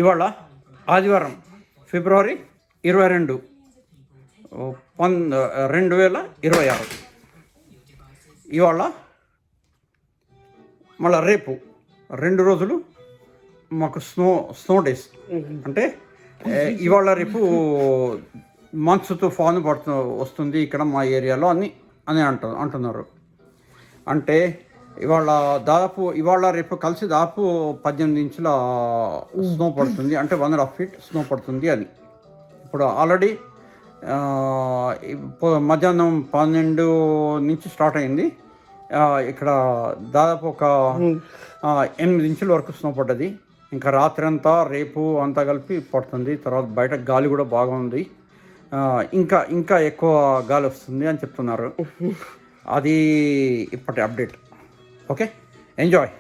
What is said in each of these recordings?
ఇవాళ ఆదివారం ఫిబ్రవరి 22 2026. ఇవాళ మళ్ళీ రేపు 2 రోజులు మాకు స్నో డేస్. అంటే ఇవాళ రేపు మంచు తుఫాను వస్తుంది ఇక్కడ మా ఏరియాలో అని అంటున్నారు. అంటే ఇవాళ రేపు కలిసి దాదాపు 18 ఇంచుల స్నో పడుతుంది. అంటే 1.5 feet స్నో పడుతుంది అని. ఇప్పుడు ఆల్రెడీ మధ్యాహ్నం 12 నుంచి స్టార్ట్ అయింది. ఇక్కడ దాదాపు ఒక 8 ఇంచుల వరకు స్నో పడ్డది. ఇంకా రాత్రి అంతా రేపు అంతా కలిపి పడుతుంది. తర్వాత బయట గాలి కూడా బాగా ఉంది. ఇంకా ఎక్కువ గాలి వస్తుంది అని చెప్తున్నారు. అది ఇప్పటి అప్డేట్. Okay, enjoy.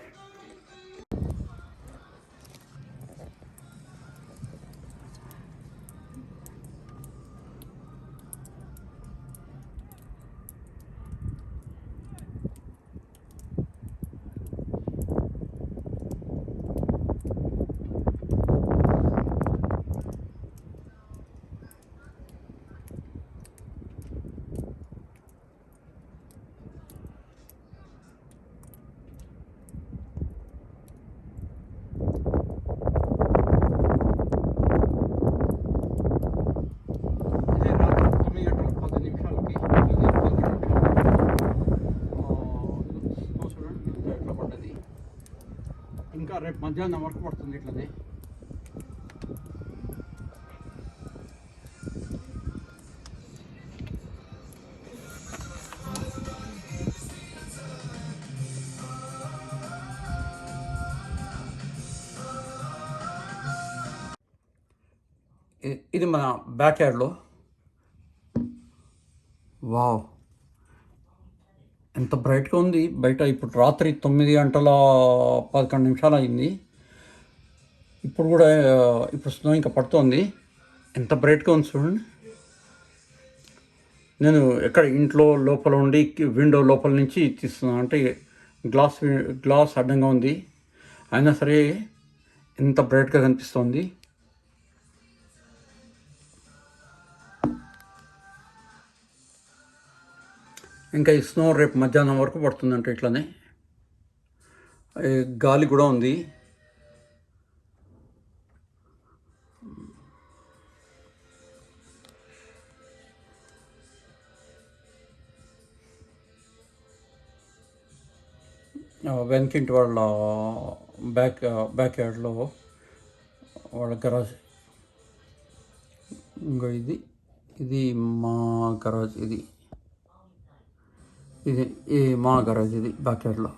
ఇంకా రేపు మధ్యాహ్నం వరకు పడుతుంది ఇట్లనే. ఇది మన బ్యాక్ యార్డ్లో. వావ్, ఎంత బ్రైట్గా ఉంది బయట. ఇప్పుడు రాత్రి 9:11 అయింది. ఇప్పుడు కూడా స్నో ఇంకా పడుతోంది. ఎంత బ్రైట్గా ఉంది చూడండి. నేను ఇంట్లో లోపల ఉండి విండో లోపల నుంచి తీస్తున్నాను. అంటే గ్లాస్ అడ్డంగా ఉంది, అయినా సరే ఎంత బ్రైట్గా కనిపిస్తోంది. ఇంకా ఈ స్నో రేపు మధ్యాహ్నం వరకు పడుతుందంటే ఇట్లనే. గాలి కూడా ఉంది. వెనకింటి వాళ్ళ బ్యాక్ యార్డ్లో వాళ్ళ గరాజ్. ఇంకా ఇది మా గరాజ్. ఇది మా గరాజ్. ఇది బ్యాక్ యార్డ్లో.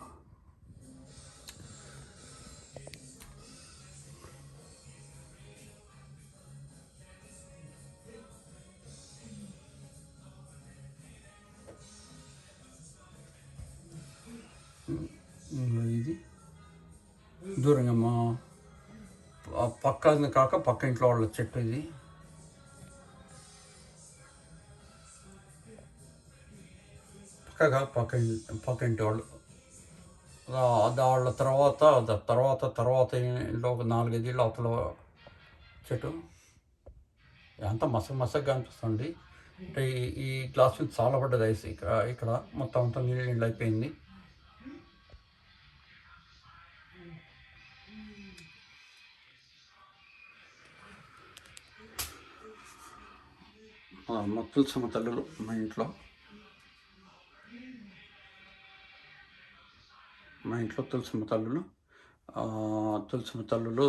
ఇది దూరంగా మా పక్క ఇంట్లో వాళ్ళ చెట్టు. ఇది పక్క ఇంటి వాళ్ళు. వాళ్ళ తర్వాత ఇంట్లో ఒక 4-5 ఇళ్ళు అవతల చెట్టు. అంతా మసగ్గా అనిపిస్తుంది. అంటే ఈ గ్లాస్ నుంచి చాలా పడ్డది ఐస్. ఇక్కడ మొత్తం అంతా నీళ్ళు అయిపోయింది. మా తులసమ్మ తల్లులు మా ఇంట్లో తులసమ్మ తల్లులు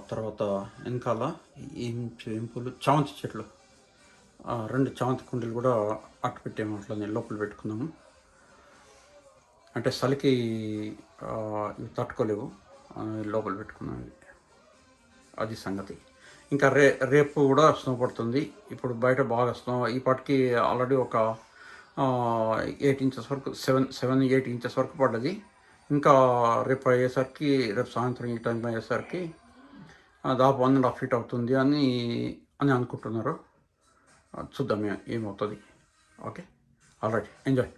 తర్వాత వెనకాల ఏం పూలు, చామంతి చెట్లు. 2 చామంతి కుండీలు కూడా అట్టు పెట్టాము. అట్లా నేను లోపల పెట్టుకున్నాము. అంటే చలికి ఇవి తట్టుకోలేవు, లోపల పెట్టుకున్నాము. అది సంగతి. ఇంకా రేపు కూడా స్నో పడుతుంది. ఇప్పుడు బయట బాగా స్నో. ఈ పాటికి ఆల్రెడీ ఒక 8 ఇంచెస్ వరకు 7-8 ఇంచెస్ వరకు పడ్డది. ఇంకా రేపు సాయంత్రం ఈ టైం అయ్యేసరికి దాదాపు 1.5 feet అవుతుంది అని అనుకుంటున్నారు. చూద్దాం ఏమవుతుంది. Okay, all right, enjoy.